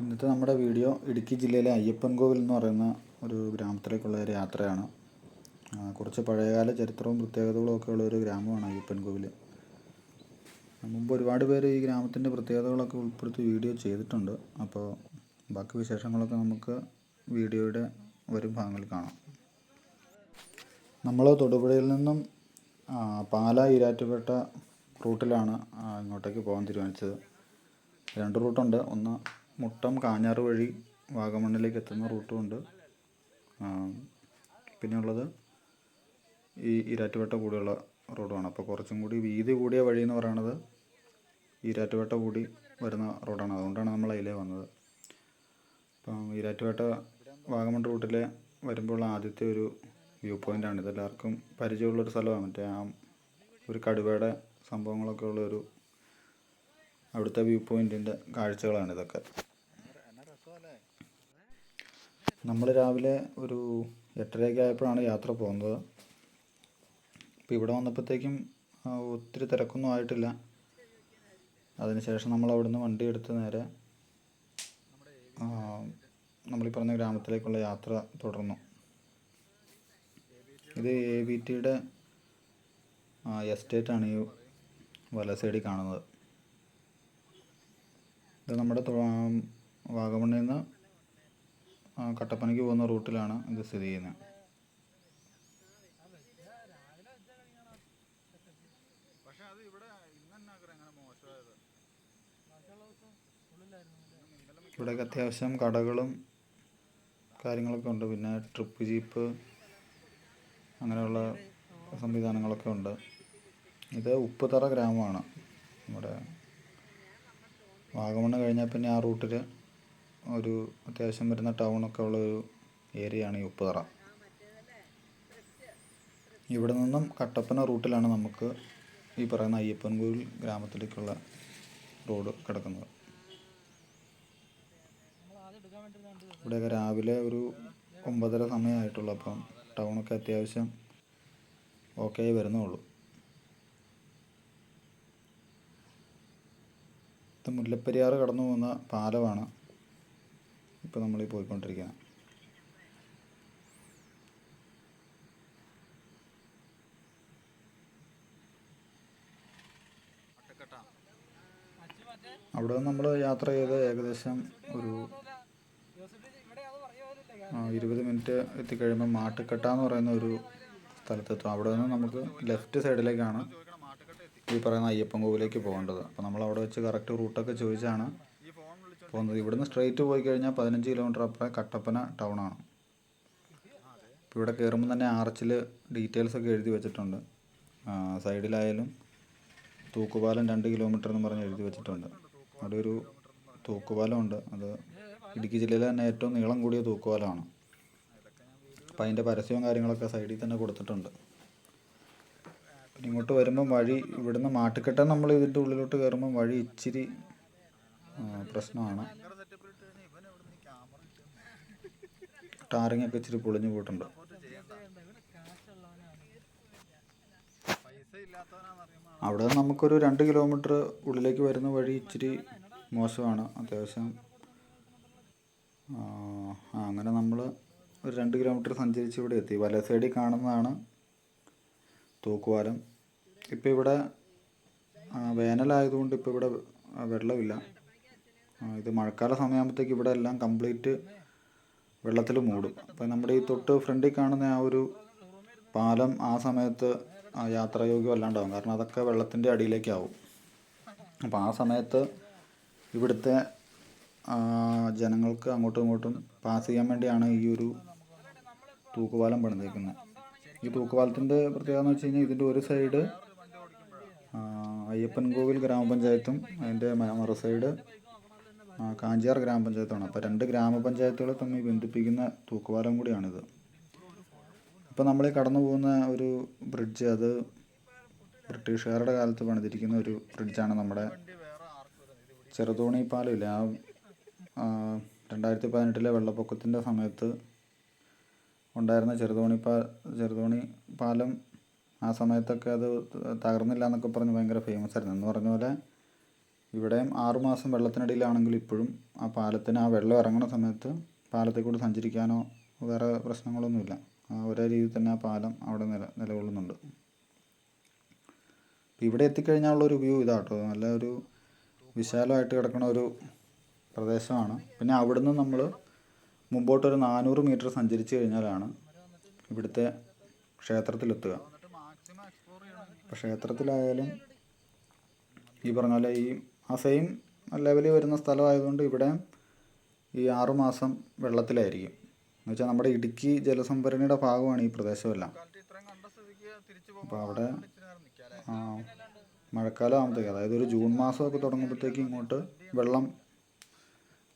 ഇന്നത്തെ നമ്മുടെ വീഡിയോ ഇടുക്കി ജില്ലയിലെ അയ്യപ്പൻകോവിൽ എന്ന് പറയുന്ന ഒരു ഗ്രാമത്തിലേക്കുള്ള ഒരു യാത്രയാണ്. കുറച്ച് പഴയകാല ചരിത്രവും പ്രത്യേകതകളും ഒക്കെ ഉള്ള ഒരു ഗ്രാമമാണ് അയ്യപ്പൻകോവിൽ. മുമ്പ് ഒരുപാട് പേര് ഈ ഗ്രാമത്തിൻ്റെ പ്രത്യേകതകളൊക്കെ ഉൾപ്പെടുത്തി വീഡിയോ ചെയ്തിട്ടുണ്ട്. അപ്പോൾ ബാക്കി വിശേഷങ്ങളൊക്കെ നമുക്ക് വീഡിയോയുടെ വരും ഭാഗങ്ങളിൽ കാണാം. നമ്മൾ തൊടുപുഴയിൽ നിന്നും പാലാ ഈരാറ്റുപേട്ട റൂട്ടിലാണ് ഇങ്ങോട്ടേക്ക് പോകാൻ തീരുമാനിച്ചത്. 2 റൂട്ടുണ്ട്. ഒന്ന് മുട്ടം കാഞ്ഞാറ് വഴി വാഗമണ്ണിലേക്ക് എത്തുന്ന റൂട്ടും ഉണ്ട്. പിന്നെ ഉള്ളത് ഈ ഈരാറ്റുപേട്ട കൂടിയുള്ള റോഡുമാണ്. അപ്പോൾ കുറച്ചും കൂടി വീതി കൂടിയ വഴി എന്ന് പറയുന്നത് ഈരാറ്റുപേട്ട കൂടി വരുന്ന റോഡാണ്. അതുകൊണ്ടാണ് നമ്മൾ അതിലേ വന്നത്. അപ്പം ഈരാറ്റുപേട്ട വാഗമൺ റൂട്ടിലെ വരുമ്പോൾ ആദ്യത്തെ ഒരു വ്യൂ പോയിൻ്റാണ്. ഇതെല്ലാവർക്കും പരിചയമുള്ളൊരു സ്ഥലമാണ്. മറ്റേ ഒരു കടുവയുടെ സംഭവങ്ങളൊക്കെ ഉള്ളൊരു അവിടുത്തെ വ്യൂ പോയിൻറ്റിൻ്റെ കാഴ്ചകളാണ് ഇതൊക്കെ. നമ്മൾ രാവിലെ ഒരു 8:30 ആയപ്പോഴാണ് യാത്ര പോകുന്നത്. ഇപ്പോൾ ഇവിടെ വന്നപ്പോഴത്തേക്കും ഒത്തിരി തിരക്കൊന്നും ആയിട്ടില്ല. അതിനുശേഷം നമ്മൾ അവിടുന്ന് വണ്ടി എടുത്ത് നേരെ നമ്മളീ പറഞ്ഞ ഗ്രാമത്തിലേക്കുള്ള യാത്ര തുടർന്നു. ഇത് AVTയുടെ എസ്റ്റേറ്റാണ് ഈ വല സൈഡിൽ കാണുന്നത്. ഇത് നമ്മുടെ വാഗമണ്ണിൽ നിന്ന് കട്ടപ്പനയ്ക്ക് പോകുന്ന റൂട്ടിലാണ് ഇത് സ്ഥിതി ചെയ്യുന്നത്. ഇവിടെയൊക്കെ അത്യാവശ്യം കടകളും കാര്യങ്ങളൊക്കെ ഉണ്ട്. പിന്നെ ട്രിപ്പ് ജീപ്പ് അങ്ങനെയുള്ള സംവിധാനങ്ങളൊക്കെ ഉണ്ട്. ഇത് ഉപ്പുതറ ഗ്രാമമാണ്. നമ്മുടെ വാഗമണ്ണ് കഴിഞ്ഞാൽ പിന്നെ ആ റൂട്ടിൽ ഒരു അത്യാവശ്യം വരുന്ന ടൗണൊക്കെ ഉള്ള ഒരു ഏരിയയാണ് ഈ ഉപ്പുതറ. ഇവിടെ നിന്നും കട്ടപ്പന റൂട്ടിലാണ് നമുക്ക് ഈ പറയുന്ന അയ്യപ്പൻകോവിൽ ഗ്രാമത്തിലേക്കുള്ള റോഡ് കിടക്കുന്നത്. ഇവിടെയൊക്കെ രാവിലെ ഒരു 9:30 സമയമായിട്ടുള്ളൂ. അപ്പം ടൗണൊക്കെ അത്യാവശ്യം ഓക്കെ ആയി വരുന്നുള്ളൂ. ഇത് മുല്ലപ്പെരിയാർ കടന്നു പോകുന്ന പാലമാണ് ഇപ്പോൾ നമ്മൾ പോയിക്കൊണ്ടിരിക്കുന്നത്. അവിടെ നിന്ന് നമ്മൾ യാത്ര ചെയ്ത് ഏകദേശം ഒരു 20 മിനിറ്റ് എത്തിക്കഴിയുമ്പോൾ മാട്ടുക്കട്ട എന്ന് പറയുന്ന ഒരു സ്ഥലത്തെത്തും. അവിടെ നിന്ന് നമുക്ക് ലെഫ്റ്റ് സൈഡിലേക്കാണ് ഈ പറയുന്ന അയ്യപ്പൻകോവിലേക്ക് പോകേണ്ടത്. അപ്പോൾ നമ്മൾ അവിടെ വെച്ച് കറക്റ്റ് റൂട്ടൊക്കെ ചോദിച്ചാണ് പോകുന്നത്. ഇവിടുന്ന് സ്ട്രെയിറ്റ് പോയി കഴിഞ്ഞാൽ 15 കിലോമീറ്റർ അപ്പുറം കട്ടപ്പന ടൗണാണ്. ഇപ്പോൾ ഇവിടെ കയറുമ്പോൾ തന്നെ ആർച്ചിൽ ഡീറ്റെയിൽസൊക്കെ എഴുതി വെച്ചിട്ടുണ്ട്. സൈഡിലായാലും തൂക്കുപാലം 2 കിലോമീറ്റർ എന്ന് പറഞ്ഞ് എഴുതി വെച്ചിട്ടുണ്ട്. അവിടെ ഒരു തൂക്കുപാലമുണ്ട്. അത് ഇടുക്കി ജില്ലയിലെ തന്നെ ഏറ്റവും നീളം കൂടിയ തൂക്കുപാലമാണ്. അപ്പം അതിൻ്റെ പരസ്യവും കാര്യങ്ങളൊക്കെ സൈഡിൽ തന്നെ കൊടുത്തിട്ടുണ്ട്. പിന്നെ ഇങ്ങോട്ട് വരുമ്പം വഴി ഇവിടുന്ന് മാട്ടുക്കട്ട നമ്മൾ ഇതിൻ്റെ ഉള്ളിലോട്ട് കയറുമ്പം വഴി ഇച്ചിരി പ്രശ്നമാണ്. ടാറിങ്ങൊക്കെ ഇച്ചിരി പൊളിഞ്ഞു പോയിട്ടുണ്ട്. അവിടെ നമുക്കൊരു 2 കിലോമീറ്റർ ഉള്ളിലേക്ക് വരുന്ന വഴി ഇച്ചിരി മോശമാണ്. അത്യാവശ്യം അങ്ങനെ നമ്മൾ ഒരു 2 കിലോമീറ്റർ സഞ്ചരിച്ച് ഇവിടെ എത്തി. വല സൈഡിൽ കാണുന്നതാണ് തൂക്കുപാലം. ഇപ്പോൾ ഇവിടെ വേനലായതുകൊണ്ട് ഇപ്പോൾ ഇവിടെ വെള്ളമില്ല. ഇത് മഴക്കാല സമയമാകുമ്പോഴത്തേക്ക് ഇവിടെ എല്ലാം കംപ്ലീറ്റ് വെള്ളത്തിൽ മൂടും. അപ്പോൾ നമ്മുടെ ഈ തൊട്ട് ഫ്രണ്ടിൽ കാണുന്ന ആ ഒരു പാലം ആ സമയത്ത് യാത്രായോഗ്യം അല്ലാണ്ടാവും. കാരണം അതൊക്കെ വെള്ളത്തിൻ്റെ അടിയിലേക്കാവും. അപ്പോൾ ആ സമയത്ത് ഇവിടുത്തെ ജനങ്ങൾക്ക് അങ്ങോട്ടും ഇങ്ങോട്ടും പാസ് ചെയ്യാൻ വേണ്ടിയാണ് ഈ ഒരു തൂക്കുപാലം പണിതേക്കുന്നത്. ഈ തൂക്കുപാലത്തിൻ്റെ പ്രത്യേകത എന്ന് വെച്ച് കഴിഞ്ഞാൽ ഇതിൻ്റെ ഒരു സൈഡ് അയ്യപ്പൻകോവിൽ ഗ്രാമപഞ്ചായത്തും അതിൻ്റെ മറു സൈഡ് കാഞ്ചിയാർ ഗ്രാമപഞ്ചായത്തുമാണ്. അപ്പോൾ 2 ഗ്രാമപഞ്ചായത്തുകളെ തമ്മിൽ ബന്ധിപ്പിക്കുന്ന തൂക്കുപാലം കൂടിയാണിത്. ഇപ്പോൾ നമ്മൾ കടന്നു പോകുന്ന ഒരു ബ്രിഡ്ജ്, അത് ബ്രിട്ടീഷുകാരുടെ കാലത്ത് പണിതിരിക്കുന്ന ഒരു ബ്രിഡ്ജാണ്. നമ്മുടെ ചെറുതോണി പാലമില്ല, 2018 വെള്ളപ്പൊക്കത്തിൻ്റെ സമയത്ത് ഉണ്ടായിരുന്ന ചെറുതോണി പാലം ആ സമയത്തൊക്കെ അത് തകർന്നില്ല എന്നൊക്കെ പറഞ്ഞ് ഭയങ്കര ഫേമസ് ആയിരുന്നു. എന്ന് പറഞ്ഞ പോലെ ഇവിടെയും 6 മാസം വെള്ളത്തിനടിയിലാണെങ്കിൽ ഇപ്പോഴും ആ പാലത്തിന് ആ വെള്ളം ഇറങ്ങുന്ന സമയത്ത് പാലത്തിൽ കൂടി സഞ്ചരിക്കാനോ വേറെ പ്രശ്നങ്ങളൊന്നുമില്ല. ആ ഒരേ രീതിയിൽ തന്നെ ആ പാലം അവിടെ നിലകൊള്ളുന്നുണ്ട്. ഇവിടെ എത്തിക്കഴിഞ്ഞാലുള്ളൊരു വ്യൂ ഇതാട്ടോ, നല്ല ഒരു വിശാലമായിട്ട് കിടക്കുന്ന ഒരു പ്രദേശമാണ്. പിന്നെ അവിടുന്ന് നമ്മൾ മുമ്പോട്ടൊരു 400 മീറ്റർ സഞ്ചരിച്ച് കഴിഞ്ഞാലാണ് ഇവിടുത്തെ ക്ഷേത്രത്തിലെത്തുക. അപ്പോൾ ക്ഷേത്രത്തിലായാലും ഈ പറഞ്ഞ പോലെ ആ സെയിം ലെവലിൽ വരുന്ന സ്ഥലമായതുകൊണ്ട് ഇവിടെ ഈ 6 മാസം വെള്ളത്തിലായിരിക്കും. എന്ന് വെച്ചാൽ നമ്മുടെ ഇടുക്കി ജലസംഭരണിയുടെ ഭാഗമാണ് ഈ പ്രദേശമെല്ലാം. അപ്പോൾ അവിടെ മഴക്കാലം ആകുമ്പോഴത്തേക്ക്, അതായത് ഒരു ജൂൺ മാസമൊക്കെ തുടങ്ങുമ്പോഴത്തേക്ക് ഇങ്ങോട്ട് വെള്ളം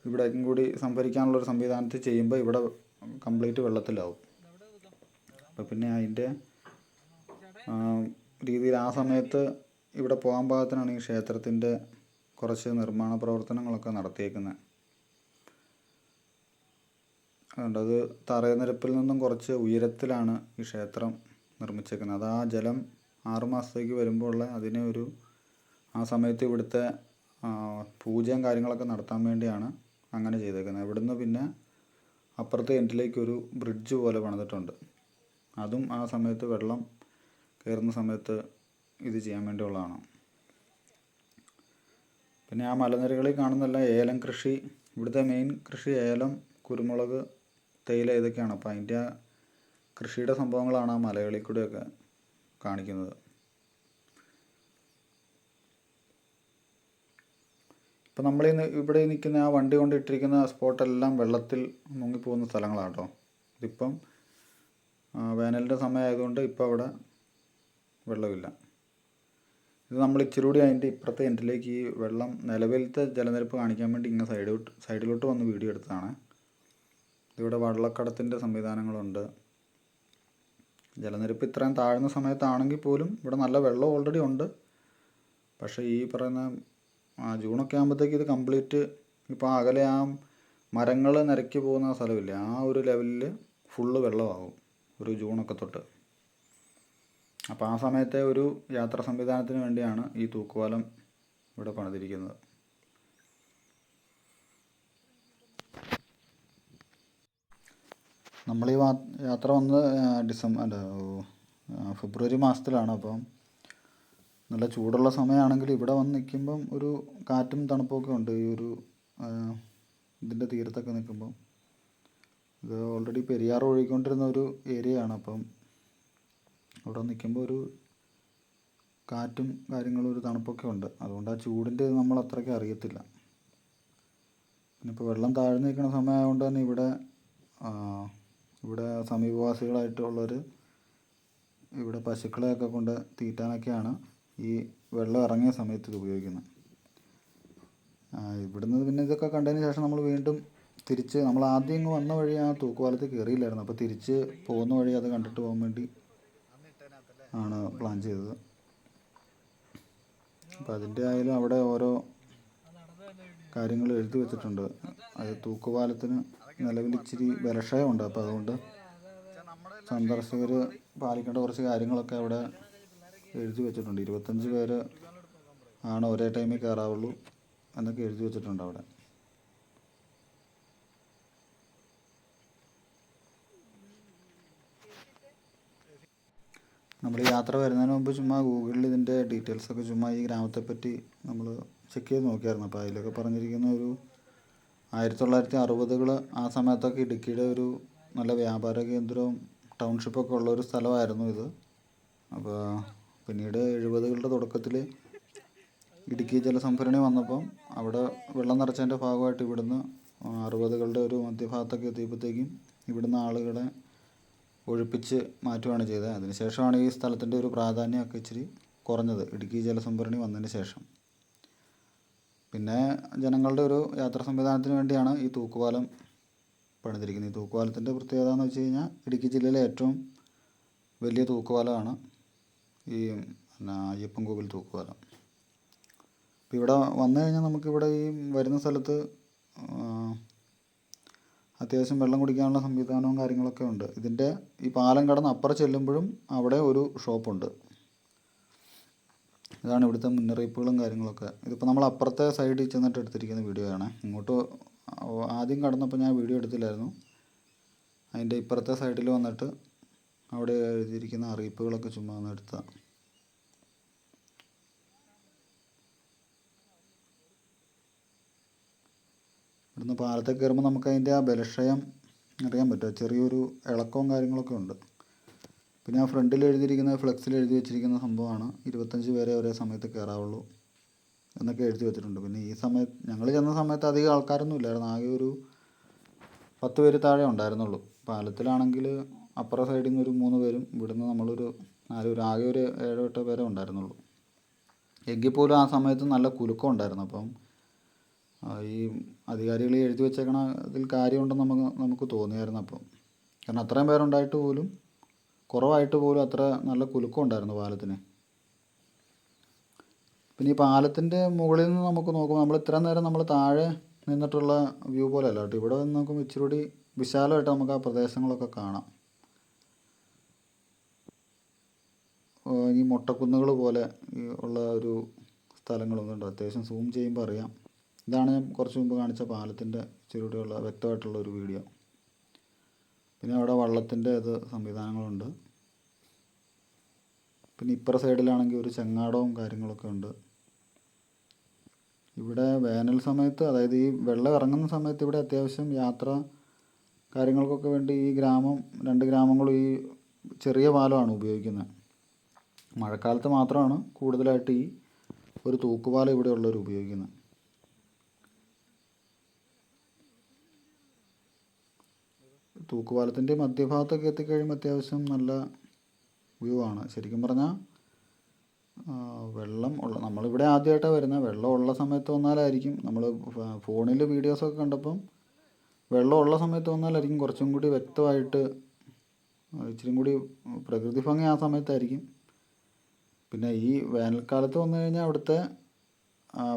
ഇവിടേക്കും കൂടി സംഭരിക്കാനുള്ളൊരു സംവിധാനത്തിൽ ചെയ്യുമ്പോൾ ഇവിടെ കംപ്ലീറ്റ് വെള്ളത്തിലാവും. അപ്പോൾ പിന്നെ അതിൻ്റെ രീതിയിൽ ആ സമയത്ത് ഇവിടെ പോകാൻ പാകത്തിനാണ് ഈ ക്ഷേത്രത്തിൻ്റെ കുറച്ച് നിർമ്മാണ പ്രവർത്തനങ്ങളൊക്കെ നടത്തിയേക്കുന്നത്. അതുകൊണ്ട് അത് തറനിരപ്പിൽ നിന്നും കുറച്ച് ഉയരത്തിലാണ് ഈ ക്ഷേത്രം നിർമ്മിച്ചേക്കുന്നത്. അത് ആ ജലം 6 മാസത്തേക്ക് വരുമ്പോൾ ഉള്ള അതിനെ ആ സമയത്ത് ഇവിടുത്തെ പൂജയും കാര്യങ്ങളൊക്കെ നടത്താൻ വേണ്ടിയാണ് അങ്ങനെ ചെയ്തേക്കുന്നത്. ഇവിടുന്ന് പിന്നെ അപ്പുറത്തെ എൻഡിലേക്കൊരു ബ്രിഡ്ജ് പോലെ പണിതിട്ടുണ്ട്. അതും ആ സമയത്ത് വെള്ളം കയറുന്ന സമയത്ത് ഇത് ചെയ്യാൻ വേണ്ടിയുള്ളതാണ്. പിന്നെ ആ മലനിരകളിൽ കാണുന്നല്ല ഏലം കൃഷി. ഇവിടുത്തെ മെയിൻ കൃഷി ഏലം, കുരുമുളക്, തേയില ഇതൊക്കെയാണ്. അപ്പോൾ അതിൻ്റെ ആ കൃഷിയുടെ സംഭവങ്ങളാണ് ആ മലകളിൽ കൂടെയൊക്കെ കാണിക്കുന്നത്. ഇപ്പം നമ്മൾ ഇവിടെ നിൽക്കുന്ന ആ വണ്ടി കൊണ്ട് ഇട്ടിരിക്കുന്ന സ്പോട്ടെല്ലാം വെള്ളത്തിൽ മുങ്ങിപ്പോകുന്ന സ്ഥലങ്ങളാണ് കേട്ടോ. ഇതിപ്പം വേനലിൻ്റെ സമയമായതുകൊണ്ട് ഇപ്പോൾ അവിടെ വെള്ളമില്ല. ഇത് നമ്മൾ ഇച്ചിരി കൂടി അതിൻ്റെ ഇപ്പുറത്തെ എൻഡിലേക്ക് ഈ വെള്ളം നിലവിലത്തെ ജലനിരപ്പ് കാണിക്കാൻ വേണ്ടി ഇങ്ങനെ സൈഡിലോട്ട് വന്ന് വീഡിയോ എടുത്തതാണ്. ഇവിടെ വള്ളക്കടത്തിൻ്റെ സംവിധാനങ്ങളുണ്ട്. ജലനിരപ്പ് ഇത്രയും താഴ്ന്ന സമയത്താണെങ്കിൽ പോലും ഇവിടെ നല്ല വെള്ളം ഓൾറെഡി ഉണ്ട്. പക്ഷേ ഈ പറയുന്ന ജൂണൊക്കെ ആകുമ്പോഴത്തേക്ക് ഇത് കംപ്ലീറ്റ് ഇപ്പോൾ അകലെ ആ മരങ്ങൾ നിരക്കി പോകുന്ന സ്ഥലമില്ല, ആ ഒരു ലെവലിൽ ഫുള്ള് വെള്ളമാകും ഒരു ജൂണൊക്കെ തൊട്ട്. അപ്പോൾ ആ സമയത്തെ ഒരു യാത്രാ സംവിധാനത്തിന് വേണ്ടിയാണ് ഈ തൂക്കുപാലം ഇവിടെ പണിതിരിക്കുന്നത്. നമ്മൾ ഈ യാത്ര വന്നത് ഫെബ്രുവരി മാസത്തിലാണ്. അപ്പം നല്ല ചൂടുള്ള സമയമാണെങ്കിൽ ഇവിടെ വന്ന് നിൽക്കുമ്പം ഒരു കാറ്റും തണുപ്പൊക്കെ ഉണ്ട്. ഈ ഒരു ഇതിൻ്റെ തീരത്തൊക്കെ നിൽക്കുമ്പം ഇത് ഓൾറെഡി പെരിയാർ ഒഴുകിക്കൊണ്ടിരുന്ന ഒരു ഏരിയയാണ്. അപ്പം അവിടെ നിൽക്കുമ്പോൾ ഒരു കാറ്റും കാര്യങ്ങളും ഒരു തണുപ്പൊക്കെ ഉണ്ട്. അതുകൊണ്ട് ആ ചൂടിൻ്റെ നമ്മൾ അത്രയ്ക്ക് അറിയത്തില്ല. പിന്നെ ഇപ്പോൾ വെള്ളം താഴ്ന്നു നിൽക്കുന്ന സമയമായതുകൊണ്ട് തന്നെ ഇവിടെ സമീപവാസികളായിട്ടുള്ളവർ ഇവിടെ പശുക്കളെയൊക്കെ കൊണ്ട് തീറ്റാനൊക്കെയാണ് ഈ വെള്ളം ഇറങ്ങിയ സമയത്ത് ഇത് ഉപയോഗിക്കുന്നത്. ഇവിടുന്ന് പിന്നെ ഇതൊക്കെ കണ്ടതിന് ശേഷം നമ്മൾ വീണ്ടും തിരിച്ച്, നമ്മൾ ആദ്യം ഇങ്ങ് വന്ന വഴി ആ തൂക്കുപാലത്തിൽ കയറിയില്ലായിരുന്നു. അപ്പോൾ തിരിച്ച് പോകുന്ന വഴി അത് കണ്ടിട്ട് പോകാൻ വേണ്ടി ആണ് പ്ലാൻ ചെയ്തത്. അപ്പോൾ അതിൻ്റെ ആയാലും അവിടെ ഓരോ കാര്യങ്ങൾ എഴുതി വെച്ചിട്ടുണ്ട്. അത് തൂക്കുപാലത്തിന് നിലവിൽ ഇച്ചിരി ബലക്ഷയമുണ്ട്. അപ്പോൾ അതുകൊണ്ട് സന്ദർശകർ പാലിക്കേണ്ട കുറച്ച് കാര്യങ്ങളൊക്കെ അവിടെ എഴുതി വെച്ചിട്ടുണ്ട്. 25 പേര് ആണ് ഒരേ ടൈമിൽ കയറാവുള്ളൂ എന്നൊക്കെ എഴുതി വെച്ചിട്ടുണ്ട് അവിടെ. നമ്മൾ യാത്ര വരുന്നതിന് മുമ്പ് ചുമ്മാ ഗൂഗിളിൽ ഇതിൻ്റെ ഡീറ്റെയിൽസൊക്കെ ചുമ്മാ ഈ ഗ്രാമത്തെപ്പറ്റി നമ്മൾ ചെക്ക് ചെയ്ത് നോക്കിയായിരുന്നു. അപ്പോൾ അതിലൊക്കെ പറഞ്ഞിരിക്കുന്ന ഒരു 1960കൾ ആ സമയത്തൊക്കെ ഇടുക്കിയുടെ ഒരു നല്ല വ്യാപാര കേന്ദ്രവും ടൗൺഷിപ്പൊക്കെ ഉള്ള ഒരു സ്ഥലമായിരുന്നു ഇത്. അപ്പോൾ പിന്നീട് 70കളുടെ തുടക്കത്തിൽ ഇടുക്കി ജലസംഭരണി വന്നപ്പം അവിടെ വെള്ളം നിറച്ചതിൻ്റെ ഭാഗമായിട്ട് ഇവിടുന്ന് 60കളുടെ ഒരു മധ്യഭാഗത്തൊക്കെ എത്തിയപ്പോഴത്തേക്കും ഇവിടുന്ന് ആളുകളെ ഒഴിപ്പിച്ച് മാറ്റുകയാണ് ചെയ്തത്. അതിനുശേഷമാണ് ഈ സ്ഥലത്തിൻ്റെ ഒരു പ്രാധാന്യമൊക്കെ ഇച്ചിരി കുറഞ്ഞത് ഇടുക്കി ജലസംഭരണി വന്നതിന് ശേഷം. പിന്നെ ജനങ്ങളുടെ ഒരു യാത്രാ സംവിധാനത്തിന് വേണ്ടിയാണ് ഈ തൂക്കുപാലം പണിതിരിക്കുന്നത്. ഈ തൂക്കുപാലത്തിൻ്റെ പ്രത്യേകത എന്ന് വെച്ച് കഴിഞ്ഞാൽ ഇടുക്കി ജില്ലയിലെ ഏറ്റവും വലിയ തൂക്കുപാലമാണ് ഈ അയ്യപ്പൻകോവിൽ തൂക്കുപാലം. അപ്പോൾ ഇവിടെ വന്നു കഴിഞ്ഞാൽ നമുക്കിവിടെ ഈ വരുന്ന സ്ഥലത്ത് അത്യാവശ്യം വെള്ളം കുടിക്കാനുള്ള സംവിധാനവും കാര്യങ്ങളൊക്കെ ഉണ്ട്. ഇതിൻ്റെ ഈ പാലം കടന്ന് അപ്പുറം ചെല്ലുമ്പോഴും അവിടെ ഒരു ഷോപ്പുണ്ട്. ഇതാണ് ഇവിടുത്തെ മുന്നറിയിപ്പുകളും കാര്യങ്ങളൊക്കെ. ഇതിപ്പോൾ നമ്മൾ അപ്പുറത്തെ സൈഡിൽ ചെന്നിട്ട് എടുത്തിരിക്കുന്ന വീഡിയോ ആണ്. ഇങ്ങോട്ട് ആദ്യം കടന്നപ്പോൾ ഞാൻ വീഡിയോ എടുത്തില്ലായിരുന്നു. അതിൻ്റെ ഇപ്പുറത്തെ സൈഡിൽ വന്നിട്ട് അവിടെ എഴുതിയിരിക്കുന്ന അറിയിപ്പുകളൊക്കെ ചുമ്മാ ഒന്ന് എടുത്തതാണ്. ഇവിടുന്ന് പാലത്തേക്ക് കയറുമ്പോൾ നമുക്ക് അതിൻ്റെ ആ ബലക്ഷയം അറിയാൻ പറ്റും. ചെറിയൊരു ഇളക്കവും കാര്യങ്ങളൊക്കെ ഉണ്ട്. പിന്നെ ആ ഫ്രണ്ടിൽ എഴുതിയിരിക്കുന്ന ഫ്ലെക്സിൽ എഴുതി വെച്ചിരിക്കുന്ന സംഭവമാണ് 25 പേരെ ഒരേ സമയത്ത് കയറാവുള്ളൂ എന്നൊക്കെ എഴുതി വെച്ചിട്ടുണ്ട്. പിന്നെ ഈ സമയത്ത് ഞങ്ങൾ ചെന്ന സമയത്ത് അധികം ആൾക്കാരൊന്നും ഇല്ലായിരുന്നു. ആകെ ഒരു 10 പേര് താഴെ ഉണ്ടായിരുന്നുള്ളൂ. പാലത്തിലാണെങ്കിൽ അപ്പുറ സൈഡിൽ നിന്ന് ഒരു 3 പേരും ഇവിടുന്ന് നമ്മളൊരു 4 പേര്, ആകെ ഒരു 7-8 പേരെ ഉണ്ടായിരുന്നുള്ളൂ. എങ്കിൽ പോലും ആ സമയത്ത് നല്ല കുലുക്കം ഉണ്ടായിരുന്നു. അപ്പം ഈ അധികാരികൾ എഴുതി വെച്ചേക്കണ ഇതിൽ കാര്യമുണ്ടെന്ന് നമുക്ക് തോന്നിയായിരുന്നു. അപ്പം കാരണം അത്രയും പേരുണ്ടായിട്ട് പോലും, കുറവായിട്ട് പോലും അത്ര നല്ല കുലുക്കം ഉണ്ടായിരുന്നു പാലത്തിന്. പിന്നെ ഈ പാലത്തിൻ്റെ മുകളിൽ നിന്ന് നമുക്ക് നോക്കുമ്പോൾ നമ്മൾ ഇത്രയും നേരം നമ്മൾ താഴെ നിന്നിട്ടുള്ള വ്യൂ പോലെ അല്ല കേട്ടോ. ഇവിടെ നിന്ന് നോക്കുമ്പോൾ ഇച്ചിരി കൂടി വിശാലമായിട്ട് നമുക്ക് ആ പ്രദേശങ്ങളൊക്കെ കാണാം. ഈ മൊട്ടക്കുന്നുകൾ പോലെ ഉള്ള ഒരു സ്ഥലങ്ങളൊന്നും ഉണ്ട്. അത്യാവശ്യം സൂം ചെയ്യുമ്പോൾ അറിയാം. ഇതാണ് ഞാൻ കുറച്ച് മുമ്പ് കാണിച്ച പാലത്തിൻ്റെ ഇച്ചിരി കൂടിയുള്ള വ്യക്തമായിട്ടുള്ള ഒരു വീഡിയോ. പിന്നെ അവിടെ വള്ളത്തിൻ്റെ സംവിധാനങ്ങളുണ്ട്. പിന്നെ ഇപ്പുറ സൈഡിലാണെങ്കിൽ ഒരു ചെങ്ങാടവും കാര്യങ്ങളൊക്കെ ഉണ്ട്. ഇവിടെ വേനൽ സമയത്ത്, അതായത് ഈ വെള്ളം ഇറങ്ങുന്ന സമയത്ത് ഇവിടെ അത്യാവശ്യം യാത്ര കാര്യങ്ങൾക്കൊക്കെ വേണ്ടി ഈ 2 ഗ്രാമങ്ങളും ഈ ചെറിയ പാലമാണ് ഉപയോഗിക്കുന്നത്. മഴക്കാലത്ത് മാത്രമാണ് കൂടുതലായിട്ട് ഈ ഒരു തൂക്കുപാലം ഇവിടെ ഉള്ളവർ ഉപയോഗിക്കുന്നത്. തൂക്കുപാലത്തിൻ്റെ മധ്യഭാഗത്തൊക്കെ എത്തിക്കഴിയുമ്പോൾ അത്യാവശ്യം നല്ല വ്യൂ ആണ്. ശരിക്കും പറഞ്ഞാൽ വെള്ളം നമ്മളിവിടെ ആദ്യമായിട്ടാണ് വരുന്നത്. വെള്ളം ഉള്ള സമയത്ത് വന്നാലായിരിക്കും, നമ്മൾ ഫോണിൽ വീഡിയോസൊക്കെ കണ്ടപ്പം വെള്ളം ഉള്ള സമയത്ത് വന്നാലായിരിക്കും കുറച്ചും കൂടി വ്യക്തമായിട്ട്, ഇച്ചിരി കൂടി പ്രകൃതി ഭംഗി ആ സമയത്തായിരിക്കും. പിന്നെ ഈ വേനൽക്കാലത്ത് വന്നു കഴിഞ്ഞാൽ അവിടുത്തെ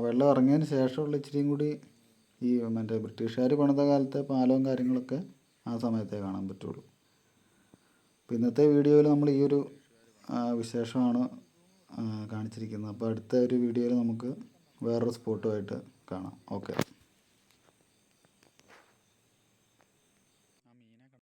വെള്ളം ഇറങ്ങിയതിന് ശേഷമുള്ള ഇച്ചിരിയും കൂടി ഈ മറ്റേ ബ്രിട്ടീഷുകാർ പണിത കാലത്തെ പാലവും കാര്യങ്ങളൊക്കെ ആ സമയത്തേ കാണാൻ പറ്റുള്ളൂ. അപ്പോൾ ഇന്നത്തെ വീഡിയോയിൽ നമ്മൾ ഈ ഒരു വിശേഷമാണ് കാണിച്ചിരിക്കുന്നത്. അപ്പോൾ അടുത്ത ഒരു വീഡിയോയിൽ നമുക്ക് വേറൊരു സ്പോട്ടുമായിട്ട് കാണാം. ഓക്കെ.